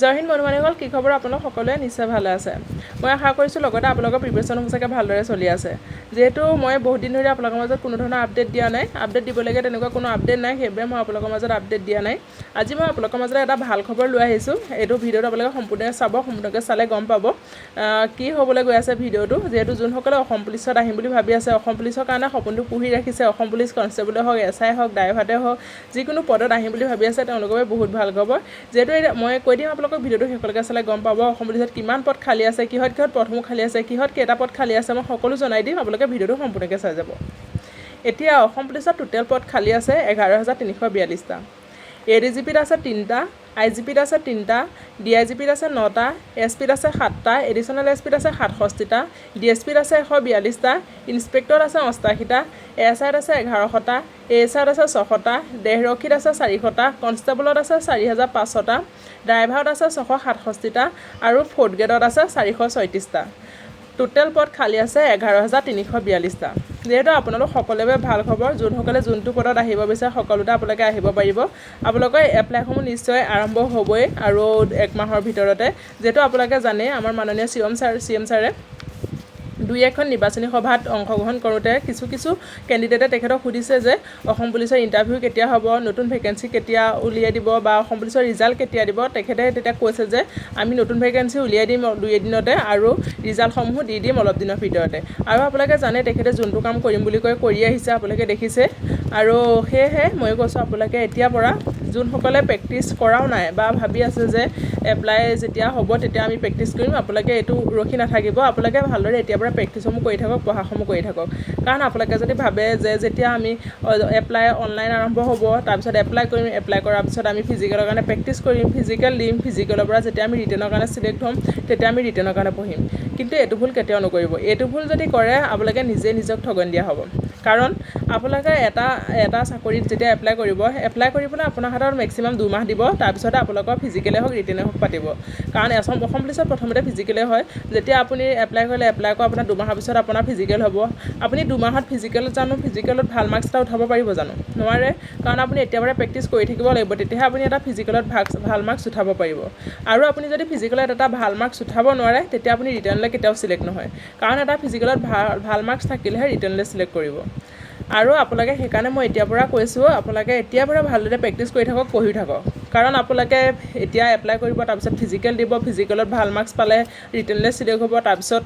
জয় হিন্দ বন্ধুবান্ধৱীসকল, কি খবৰ? আপোনালোক সকলোৱে নিশ্চয় ভালে আছে। মই আশা কৰিছোঁ লগতে আপোনালোকৰ প্ৰিপাৰেশ্যন সঁচাকৈ ভালদৰে চলি আছে। যিহেতু মই বহুত দিন ধৰি আপোনালোকৰ মাজত কোনো ধৰণৰ আপডেট দিয়া নাই, আপডেট দিবলগীয়া তেনেকুৱা কোনো আপডেট নাই, সেইবাবে মই আপোনালোকৰ মাজত আপডেট দিয়া নাই। আজি মই আপোনালোকৰ মাজত এটা ভাল খবৰ লৈ আহিছোঁ। এইটো ভিডিঅ'টো আপোনালোকে সম্পূৰ্ণকৈ চাব, সম্পূৰ্ণকৈ চালে গম পাব কি হ'বলৈ গৈ আছে ভিডিঅ'টো। যিহেতু যোনসকলে অসম পুলিচত আহিম বুলি ভাবি আছে, অসম পুলিচৰ কাৰণে সপোনটো পুহি ৰাখিছে, অসম পুলিচ কনষ্টেবলে হওক, SI হওক, ড্ৰাইভাৰে হওক, যিকোনো পদত আহিম বুলি ভাবি আছে তেওঁলোকৰ বাবে বহুত ভাল খবৰ। যিহেতু মই কৈ দিম আপোনালোকক ভিডিঅ'টো শেষলৈকে চালে গম পাব অসম পুলিচত কিমান পদ খালী আছে, কিহত পদসমূহ খালী আছে, কিহত কেইটা পদ খালী আছে, মই সকলো জনাই দিম। আপোনালোকে ভিডিঅ'টো সম্পূৰ্ণকৈ চাই যাব। এতিয়া অসম পুলিচত টোটেল পদ খালী আছে 11,342টা। ADGPত আছে 3টা, IGPত আছে 3টা, DIGPত আছে 9টা, SPত আছে 7টা, এডিশ্যনেল SPত আছে 67টা, DSPত আছে 142টা, ইনস্পেক্টৰত আছে 88টা, ASIত আছে 1100টা, ASIত আছে 600টা, দেহৰক্ষীত আছে 400টা, কনষ্টেবলত আছে 4,500টা, ড্ৰাইভাৰত আছে 667টা আৰু ফ'ৰ্থ গ্ৰেডত আছে 436টা। টোটেল পদ খালী আছে 11,342টা। যিহেতু আপোনালোক সকলোৱে ভাল খবৰ, যোনসকলে যোনটো পদত আহিব বিচাৰে সকলোতে আপোনালোকে আহিব পাৰিব। আপোনালোকৰ এপ্লাইসমূহ নিশ্চয় আৰম্ভ হ'বই আৰু 1 মাহৰ ভিতৰতে। যিহেতু আপোনালোকে জানে আমাৰ মাননীয় CM ছাৰে 2-1খন নিৰ্বাচনী সভাত অংশগ্ৰহণ কৰোঁতে কিছু কেণ্ডিডেটে তেখেতক সুধিছে যে অসম পুলিচৰ ইণ্টাৰভিউ কেতিয়া হ'ব, নতুন ভেকেঞ্চি কেতিয়া উলিয়াই দিব বা অসম পুলিচৰ ৰিজাল্ট কেতিয়া দিব। তেখেতে তেতিয়া কৈছে যে আমি নতুন ভেকেঞ্চি উলিয়াই দিম 2 এদিনতে আৰু ৰিজাল্টসমূহ দি দিম অলপ দিনৰ ভিতৰতে। আৰু আপোনালোকে জানে তেখেতে যোনটো কাম কৰিম বুলি কৈ কৰি আহিছে, আপোনালোকে দেখিছে। আৰু সেয়েহে মই কৈছোঁ আপোনালোকে এতিয়াৰ পৰা যোনসকলে প্ৰেক্টিছ কৰাও নাই বা ভাবি আছে যে এপ্লাই যেতিয়া হ'ব তেতিয়া আমি প্ৰেক্টিছ কৰিম, আপোনালোকে এইটো ৰখি নাথাকিব। আপোনালোকে ভালদৰে এতিয়াৰ পৰা প্ৰেক্টিছসমূহ কৰি থাকক, পঢ়াসমূহ কৰি থাকক। কাৰণ আপোনালোকে যদি ভাবে যে যেতিয়া আমি এপ্লাই অনলাইন আৰম্ভ হ'ব, তাৰপিছত এপ্লাই কৰিম, এপ্লাই কৰাৰ পিছত আমি ফিজিকেলৰ কাৰণে প্ৰেক্টিছ কৰিম, ফিজিকেল দিম, ফিজিকেলৰ পৰা যেতিয়া আমি ৰিটেনৰ কাৰণে চিলেক্ট হ'ম তেতিয়া আমি ৰিটেনৰ কাৰণে পঢ়িম। কিন্তু এইটো ভুল কেতিয়াও নকৰিব। এইটো ভুল যদি কৰে আপোনালোকে নিজক ঠগন দিয়া হ'ব। কাৰণ আপোনালোকে এটা চাকৰিত যেতিয়া এপ্লাই কৰি পেলাই আপোনাৰ হাতত মেক্সিমাম 2 মাহ দিব, তাৰপিছতে আপোনালোকৰ ফিজিকেলে হওক ৰিটেনে হওক পাতিব। কাৰণ অসম পুলিচত প্ৰথমতে ফিজিকেলে হয়। যেতিয়া আপুনি এপ্লাই কৰা আপোনাৰ 2 মাহৰ পিছত আপোনাৰ ফিজিকেল হ'ব। আপুনি 2 মাহত ফিজিকেলত ভাল মাৰ্কছ এটা উঠাব পাৰিব জানো? নোৱাৰে। কাৰণ আপুনি এতিয়াৰ পৰা প্ৰেক্টিছ কৰি থাকিব লাগিব, তেতিয়াহে আপুনি এটা ফিজিকেলত ভাল মাৰ্কছ উঠাব পাৰিব। আৰু আপুনি যদি ফিজিকেলত এটা ভাল মাৰ্কছ উঠাব নোৱাৰে তেতিয়া আপুনি ৰিটেনলৈ কেতিয়াও চিলেক্ট নহয়। কাৰণ এটা ফিজিকেলত ভাল মাৰ্কছ থাকিলেহে ৰিটেনলৈ চিলেক্ট কৰিব। আৰু আপোনালোকে সেইকাৰণে মই এতিয়াৰ পৰা কৈছোঁ, আপোনালোকে এতিয়াৰ পৰা ভালদৰে প্ৰেক্টিছ কৰি থাকক, পঢ়ি থাকক। কাৰণ আপোনালোকে এতিয়া এপ্লাই কৰিব, তাৰপিছত ফিজিকেল দিব, ফিজিকেলত ভাল মাৰ্কছ পালে ৰিটেনলৈ চিলেক্ট হ'ব, তাৰপিছত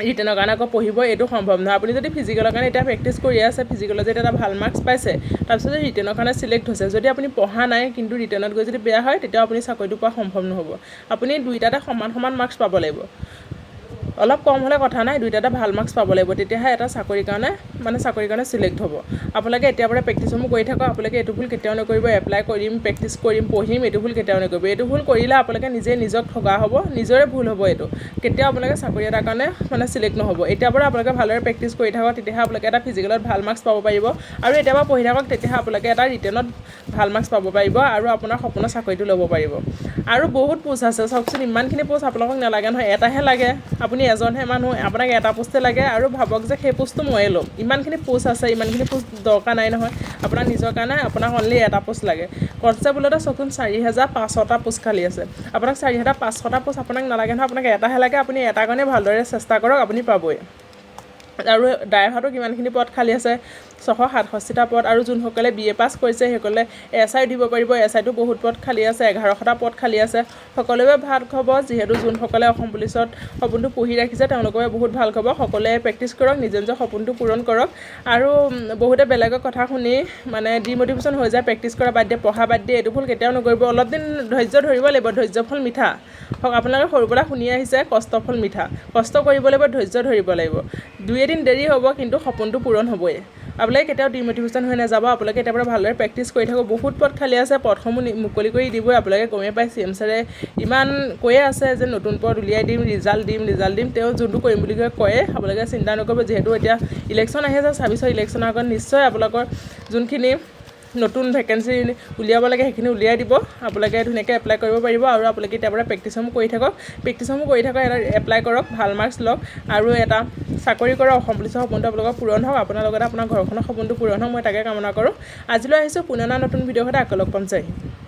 ৰিটেনৰ কাৰণে আকৌ পঢ়িব, এইটো সম্ভৱ নহয়। আপুনি যদি ফিজিকেলৰ কাৰণে এতিয়া প্ৰেক্টিছ কৰি আছে, ফিজিকেলত যদি এটা ভাল মাৰ্কছ পাইছে, তাৰপিছত যদি ৰিটেনৰ কাৰণে চিলেক্ট হৈছে, যদি আপুনি পঢ়া নাই কিন্তু ৰিটেনত গৈ যদি বেয়া হয়, তেতিয়াও আপুনি চাকৰিটো পোৱা সম্ভৱ নহ'ব। আপুনি দুইটাতে সমান মাৰ্কছ পাব লাগিব। অলপ কম হ'লে কথা নাই, দুইটাতে ভাল মাৰ্কছ পাব লাগিব, তেতিয়াহে এটা চাকৰিৰ কাৰণে চিলেক্ট হ'ব। আপোনালোকে এতিয়াৰ পৰা প্ৰেক্টিছসমূহ কৰি থাকক। আপোনালোকে এইটো ভুল কেতিয়াও নকৰিব, এপ্লাই কৰিম, প্ৰেক্টিছ কৰিম, পঢ়িম, এইটো ভুল কেতিয়াও নকৰিব। এইটো ভুল কৰিলে আপোনালোকে নিজক ঠগা হ'ব, নিজৰে ভুল হ'ব। এইটো কেতিয়াও আপোনালোকে চাকৰি এটাৰ কাৰণে চিলেক্ট নহ'ব। এতিয়াৰ পৰা আপোনালোকে ভালদৰে প্ৰেক্টিছ কৰি থাকক, তেতিয়াহে আপোনালোকে এটা ফিজিকেলত ভাল মাৰ্কছ পাব পাৰিব। আৰু এতিয়াৰ পৰা পঢ়ি থাকক, তেতিয়াহে আপোনালোকে এটা ৰিটেনত ভাল মাৰ্কছ পাব পাৰিব আৰু আপোনাৰ সপোনৰ চাকৰিটো ল'ব পাৰিব। আৰু বহুত পোষ্ট আছে চাওকচোন, ইমানখিনি পোষ্ট আপোনালোকক নালাগে নহয়, এটাহে লাগে। আপুনি এজনহে মানুহ, আপোনাক এটা পোষ্টে লাগে আৰু ভাবক যে সেই পোষ্টটো ময়ে ল'ম। ইমানখিনি পোষ্ট আছে, ইমানখিনি পোষ্ট দৰকাৰ নাই নহয়। আপোনাৰ নিজৰ কাৰণে আপোনাক অনলি এটা পোষ্ট লাগে। কনষ্টেবলতে চোন 4,500টা পোষ্ট খালী আছে। আপোনাক 4,500টা পোষ্ট আপোনাক নালাগে নহয়, আপোনাক এটাহে লাগে। আপুনি এটাৰ কাৰণে ভালদৰে চেষ্টা কৰক, আপুনি পাবই। আৰু ড্ৰাইভাৰটো কিমানখিনি পদ খালী আছে? 667টা পদ। আৰু যোনসকলে BA পাছ কৰিছে সেইসকলে SI দিব পাৰিব। SIটো বহুত পদ খালী আছে, 1100টা পদ খালী আছে। সকলোৱে ভাল খবৰ, যিহেতু যোনসকলে অসম পুলিচত সপোনটো পুহি ৰাখিছে তেওঁলোকৰ বহুত ভাল খবৰ। সকলোৱে প্ৰেক্টিছ কৰক, নিজৰ সপোনটো পূৰণ কৰক। আৰু বহুতে বেলেগৰ কথা শুনি ডিম'টিভেশ্যন হৈ যায়, প্ৰেক্টিছ কৰা বাদ দিয়ে, পঢ়া বাদ দিয়ে। এইটো ভুল কেতিয়াও নকৰিব। অলপ দিন ধৈৰ্য ধৰিব লাগিব, ধৈৰ্য ফল মিঠা। আপোনালোকে সৰুৰ পৰা শুনি আহিছে কষ্ট ফল মিঠা। কষ্ট কৰিব লাগিব, ধৈৰ্য ধৰিব লাগিব। 2 এদিন দেৰি হ'ব কিন্তু সপোনটো পূৰণ হ'বই। আপোনালোকে কেতিয়াও ডিম'টিভেশ্যন হৈ নাযাব। আপোনালোকে এতিয়াৰ পৰা ভালদৰে প্ৰেক্টিছ কৰি থাকক। বহুত পদ খালী আছে, পদসমূহ মুকলি কৰি দিবই। আপোনালোকে গমেই পায় CM ছাৰে ইমান কৈয়ে আছে যে নতুন পদ উলিয়াই দিম, ৰিজাল্ট দিম। তেওঁ যোনটো কৰিম বুলি কয়ে, আপোনালোকে চিন্তা নকৰিব। যিহেতু এতিয়া ইলেকশ্যন আহি আছে, 26ৰ ইলেকশ্যনৰ আগত নিশ্চয় আপোনালোকৰ যোনখিনি নতুন ভেকেঞ্চি উলিয়াব লাগে সেইখিনি উলিয়াই দিব। আপোনালোকে ধুনীয়াকৈ এপ্লাই কৰিব পাৰিব। আৰু আপোনালোকে এতিয়াৰ পৰা প্ৰেক্টিছসমূহ কৰি থাকক, এটা এপ্লাই কৰক, ভাল মাৰ্কছ লওক আৰু এটা চাকৰি কৰক। অসম পুলিচৰ সপোনটো আপোনালোকৰ পূৰণ হওক, আপোনাৰ লগতে আপোনাৰ ঘৰখনৰ সপোনটো পূৰণ হওক, মই তাকে কামনা কৰোঁ। আজিলৈ আহিছোঁ পুনৰ নতুন ভিডিঅ'ৰ সৈতে আকৌ লগ পাম। জয় হিন্দ।